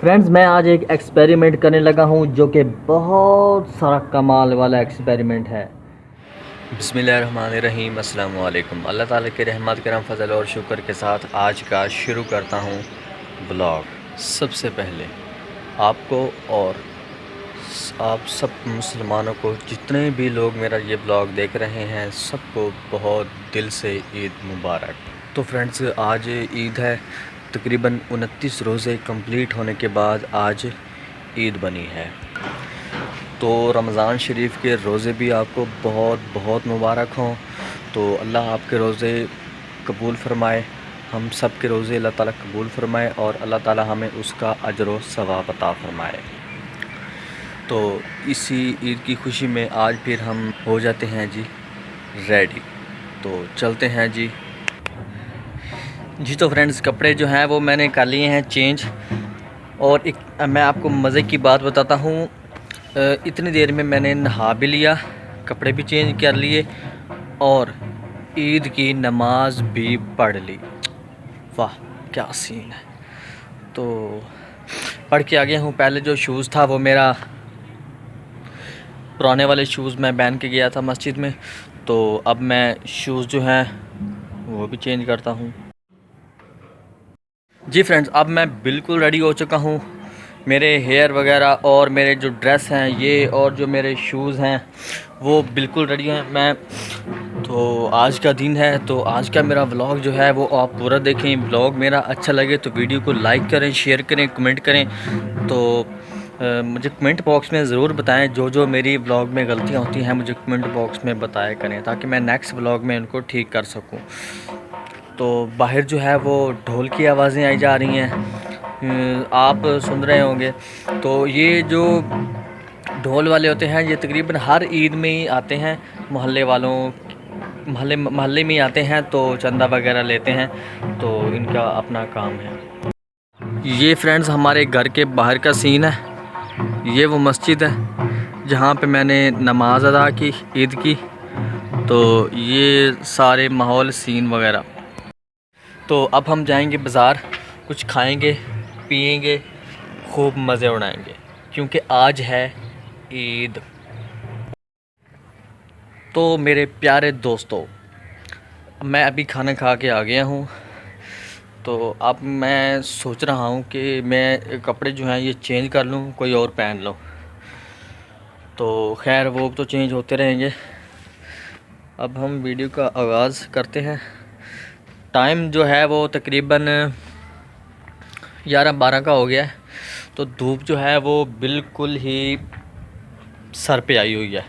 Friends, मैं आज एक एक्सपेरिमेंट करने लगा हूँ जो कि बहुत सारा कमाल वाला एक्सपेरिमेंट है। बिस्मिल्लाहिर्रहमानिर्रहीम, अस्सलाम वालेकुम। अल्लाह ताला के रहमत करम फजल और शुक्र के साथ आज का शुरू करता हूँ ब्लॉग। सबसे पहले आपको और आप सब मुसलमानों को, जितने भी लोग मेरा ये ब्लॉग देख रहे हैं, सबको बहुत दिल से ईद मुबारक। तो फ्रेंड्स, आज ईद है। तकरीबन 29 रोज़े कंप्लीट होने के बाद आज ईद बनी है। तो रमज़ान शरीफ के रोज़े भी आपको बहुत बहुत मुबारक हों। तो अल्लाह आपके रोज़े कबूल फ़रमाए, हम सब के रोज़े अल्लाह ताला कबूल फ़रमाए और अल्लाह ताला हमें उसका अजर व सवाब अता फ़रमाए। तो इसी ईद की खुशी में आज फिर हम हो जाते हैं जी रेडी। तो चलते हैं जी। तो फ्रेंड्स, कपड़े जो हैं वो मैंने कर लिए हैं चेंज। और एक मैं आपको मज़े की बात बताता हूँ, इतनी देर में मैंने नहा भी लिया, कपड़े भी चेंज कर लिए और ईद की नमाज भी पढ़ ली। वाह क्या सीन है। तो पढ़ के आ गया हूँ। पहले जो शूज़ था वो मेरा पुराने वाले शूज़ मैं पहन के गया था मस्जिद में, तो अब मैं शूज़ जो हैं वो भी चेंज करता हूँ। जी फ्रेंड्स, अब मैं बिल्कुल रेडी हो चुका हूँ। मेरे हेयर वगैरह और मेरे जो ड्रेस हैं ये और जो मेरे शूज़ हैं वो बिल्कुल रेडी हैं। मैं तो आज का दिन है, तो आज का मेरा व्लॉग जो है वो आप पूरा देखें। व्लॉग मेरा अच्छा लगे तो वीडियो को लाइक करें, शेयर करें, कमेंट करें। तो मुझे कमेंट बॉक्स में ज़रूर बताएं जो जो मेरी व्लॉग में गलतियाँ होती हैं, मुझे कमेंट बॉक्स में बताया करें ताकि मैं नेक्स्ट व्लॉग में उनको ठीक कर सकूँ। तो बाहर जो है वो ढोल की आवाज़ें आई जा रही हैं, आप सुन रहे होंगे। तो ये जो ढोल वाले होते हैं ये तकरीबन हर ईद में ही आते हैं। मोहल्ले में ही आते हैं, तो चंदा वगैरह लेते हैं, तो इनका अपना काम है। ये फ्रेंड्स हमारे घर के बाहर का सीन है। ये वो मस्जिद है जहाँ पे मैंने नमाज अदा की ईद की। तो ये सारे माहौल सीन वगैरह। तो अब हम जाएंगे बाज़ार, कुछ खाएंगे पिएंगे, खूब मज़े उड़ाएंगे क्योंकि आज है ईद। तो मेरे प्यारे दोस्तों, मैं अभी खाना खा के आ गया हूँ। तो अब मैं सोच रहा हूँ कि मैं कपड़े जो हैं ये चेंज कर लूँ, कोई और पहन लूँ। तो खैर वो तो चेंज होते रहेंगे। अब हम वीडियो का आगाज़ करते हैं। टाइम जो है वो तकरीबन 11-12 का हो गया है। तो धूप जो है वो बिल्कुल ही सर पे आई हुई है।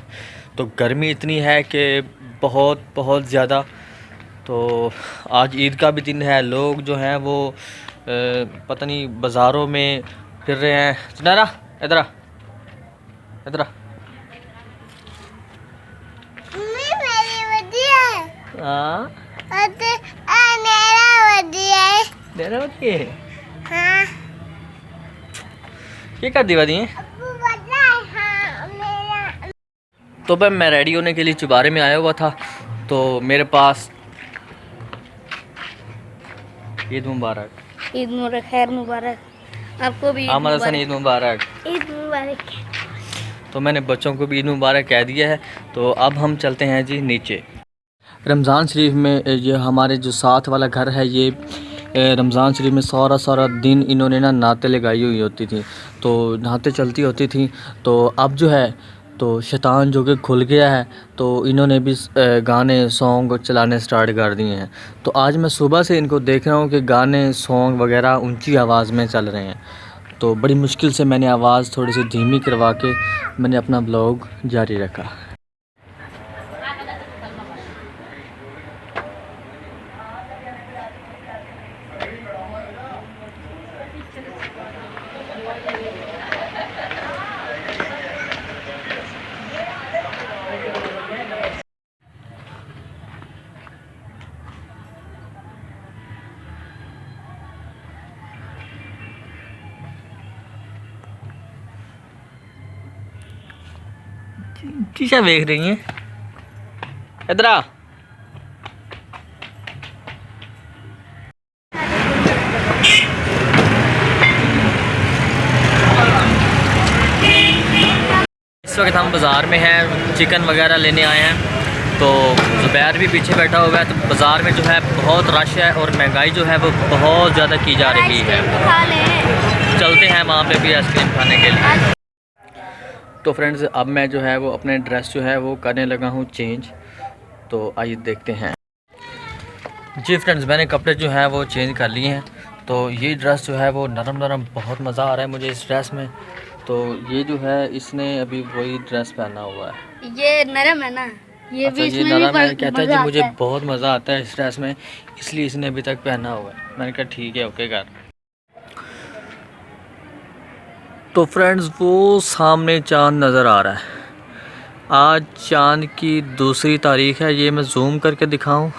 तो गर्मी इतनी है कि बहुत बहुत ज़्यादा। तो आज ईद का भी दिन है। लोग जो हैं वो पता नहीं बाज़ारों में फिर रहे हैं। सुनहरा इधर आ, इधर आ। हाँ हाँ, ये कर दीवा दिए। तो भाई मैं रेडी होने के लिए चुबारे में आया हुआ था, तो मेरे पास ईद मुबारक, ईद मुबारक, खैर मुबारक, आपको भी आमद हसन ईद मुबारक। ईद मुबारक। तो मैंने बच्चों को भी ईद मुबारक कह दिया है। तो अब हम चलते हैं जी नीचे। रमज़ान शरीफ में ये हमारे जो साथ वाला घर है, ये रमज़ान शरीफ में सारा दिन इन्होंने ना नाते लगाई हुई होती थी, तो नाते चलती होती थी। तो अब जो है तो शैतान जो कि खुल गया है, तो इन्होंने भी गाने सॉन्ग चलाने स्टार्ट कर दिए हैं। तो आज मैं सुबह से इनको देख रहा हूँ कि गाने सॉन्ग वगैरह ऊंची आवाज़ में चल रहे हैं। तो बड़ी मुश्किल से मैंने आवाज़ थोड़ी सी धीमी करवा के मैंने अपना ब्लॉग जारी रखा। शीशा देख रही हैं, इधर आ। इस वक्त हम बाज़ार में हैं, चिकन वगैरह लेने आए हैं। तो ज़ुबैर भी पीछे बैठा हुआ है। तो बाज़ार में जो है बहुत रश है और महंगाई जो है वो बहुत ज़्यादा की जा रही है। चलते हैं वहाँ पे भी आइसक्रीम खाने के लिए। तो फ्रेंड्स अब मैं जो है वो अपने ड्रेस जो है वो करने लगा हूँ चेंज। तो आइए देखते हैं। जी फ्रेंड्स मैंने कपड़े जो है वो चेंज कर लिए हैं। तो ये ड्रेस जो है वो नरम नरम बहुत मज़ा आ रहा है मुझे इस ड्रेस में। तो ये जो है इसने अभी वही ड्रेस पहना हुआ है। ये नरम है ना, ये अच्छा भी ये इसमें नरम है, भी कहता है जी मज़ा मुझे आता है। बहुत मज़ा आता है इस ड्रेस में, इसलिए इसने अभी तक पहना हुआ है। मैंने कहा ठीक है ओके कर। तो फ्रेंड्स वो सामने चांद नज़र आ रहा है। आज चांद की दूसरी तारीख है। ये मैं जूम करके दिखाऊं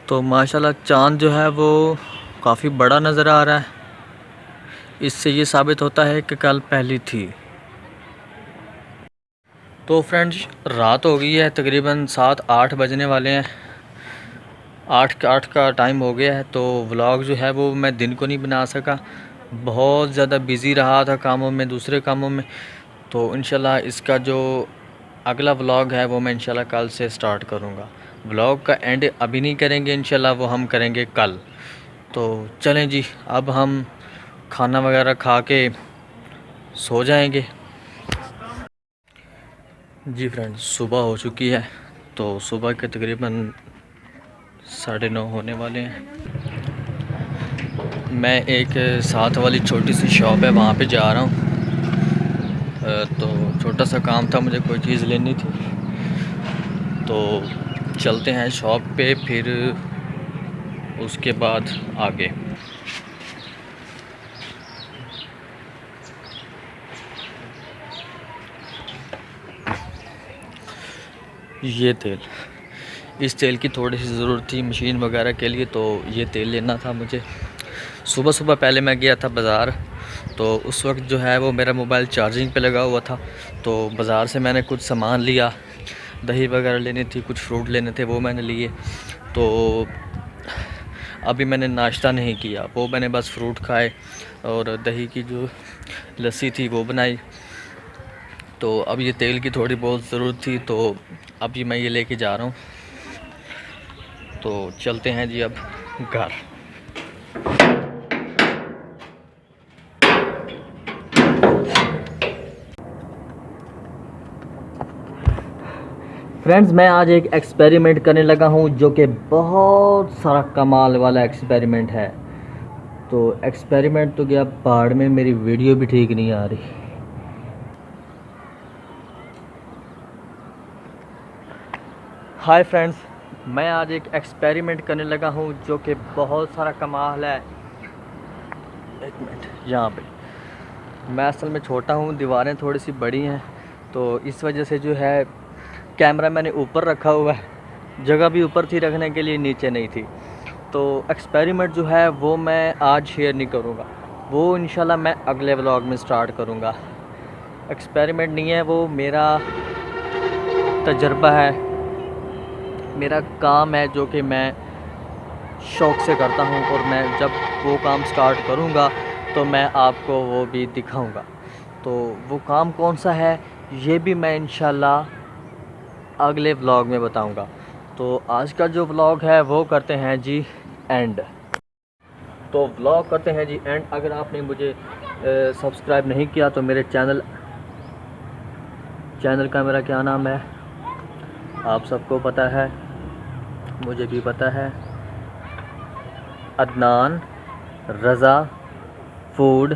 तो माशाल्लाह चांद जो है वो काफ़ी बड़ा नज़र आ रहा है। इससे ये साबित होता है कि कल पहली थी। तो फ्रेंड्स रात हो गई है, तकरीबन 7-8 बजने वाले हैं। 8 का टाइम हो गया है। तो व्लॉग जो है वो मैं दिन को नहीं बना सका, बहुत ज़्यादा बिज़ी रहा था कामों में, दूसरे कामों में। तो इंशाल्लाह इसका जो अगला व्लॉग है वो मैं इंशाल्लाह कल से स्टार्ट करूँगा। व्लॉग का एंड अभी नहीं करेंगे, इंशाल्लाह वो हम करेंगे कल। तो चलें जी अब हम खाना वगैरह खा के सो जाएंगे। जी फ्रेंड्स सुबह हो चुकी है। तो सुबह के तकरीबन 9:30 होने वाले हैं। मैं एक साथ वाली छोटी सी शॉप है वहाँ पे जा रहा हूँ। तो छोटा सा काम था, मुझे कोई चीज़ लेनी थी। तो चलते हैं शॉप पे, फिर उसके बाद आगे। ये तेल, इस तेल की थोड़ी सी ज़रूरत थी मशीन वगैरह के लिए। तो ये तेल लेना था मुझे। सुबह सुबह पहले मैं गया था बाज़ार। तो उस वक्त जो है वो मेरा मोबाइल चार्जिंग पे लगा हुआ था। तो बाज़ार से मैंने कुछ सामान लिया, दही वगैरह लेनी थी, कुछ फ्रूट लेने थे, वो मैंने लिए। तो अभी मैंने नाश्ता नहीं किया, वो मैंने बस फ्रूट खाए और दही की जो लस्सी थी वो बनाई। तो अब ये तेल की थोड़ी बहुत ज़रूरत थी, तो अभी मैं ये लेके जा रहा हूँ। तो चलते हैं जी अब घर। फ्रेंड्स मैं आज एक एक्सपेरिमेंट करने लगा हूँ जो कि बहुत सारा कमाल वाला एक्सपेरिमेंट है। तो एक्सपेरिमेंट तो गया पहाड़ में, मेरी वीडियो भी ठीक नहीं आ रही। हाय फ्रेंड्स, मैं आज एक एक्सपेरिमेंट करने लगा हूँ जो कि बहुत सारा कमाल है। एक मिनट, यहाँ पे मैं असल में छोटा हूँ, दीवारें थोड़ी सी बड़ी हैं, तो इस वजह से जो है कैमरा मैंने ऊपर रखा हुआ है। जगह भी ऊपर थी रखने के लिए, नीचे नहीं थी। तो एक्सपेरिमेंट जो है वो मैं आज शेयर नहीं करूँगा, वो इंशाल्लाह मैं अगले व्लॉग में स्टार्ट करूँगा। एक्सपेरिमेंट नहीं है, वो मेरा तजर्बा है, मेरा काम है जो कि मैं शौक़ से करता हूँ। और मैं जब वो काम स्टार्ट करूँगा तो मैं आपको वो भी दिखाऊँगा। तो वो काम कौन सा है ये भी मैं इंशाल्लाह अगले व्लॉग में बताऊंगा। तो आज का जो व्लॉग है वो करते हैं जी एंड। तो व्लॉग करते हैं जी एंड। अगर आपने मुझे सब्सक्राइब नहीं किया तो मेरे चैनल का मेरा क्या नाम है आप सबको पता है, मुझे भी पता है, अदनान रज़ा फूड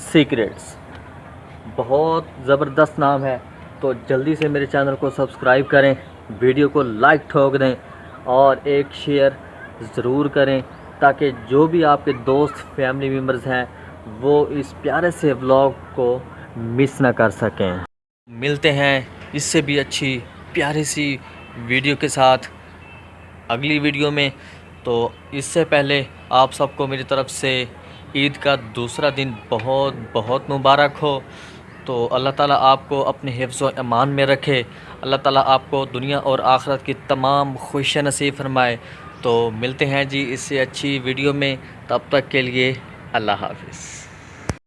सीक्रेट्स। बहुत ज़बरदस्त नाम है। तो जल्दी से मेरे चैनल को सब्सक्राइब करें, वीडियो को लाइक ठोक दें और एक शेयर ज़रूर करें, ताकि जो भी आपके दोस्त फैमिली मेम्बर्स हैं वो इस प्यारे से व्लॉग को मिस ना कर सकें। मिलते हैं इससे भी अच्छी प्यारी सी वीडियो के साथ अगली वीडियो में। तो इससे पहले आप सबको मेरी तरफ़ से ईद का दूसरा दिन बहुत बहुत मुबारक हो। तो अल्लाह ताला आपको अपने हिफ्ज़ व अमान में रखे। अल्लाह ताला आपको दुनिया और आखिरत की तमाम खुशियाँ नसीब फरमाए। तो मिलते हैं जी इससे अच्छी वीडियो में, तब तक के लिए अल्लाह हाफ़िज़।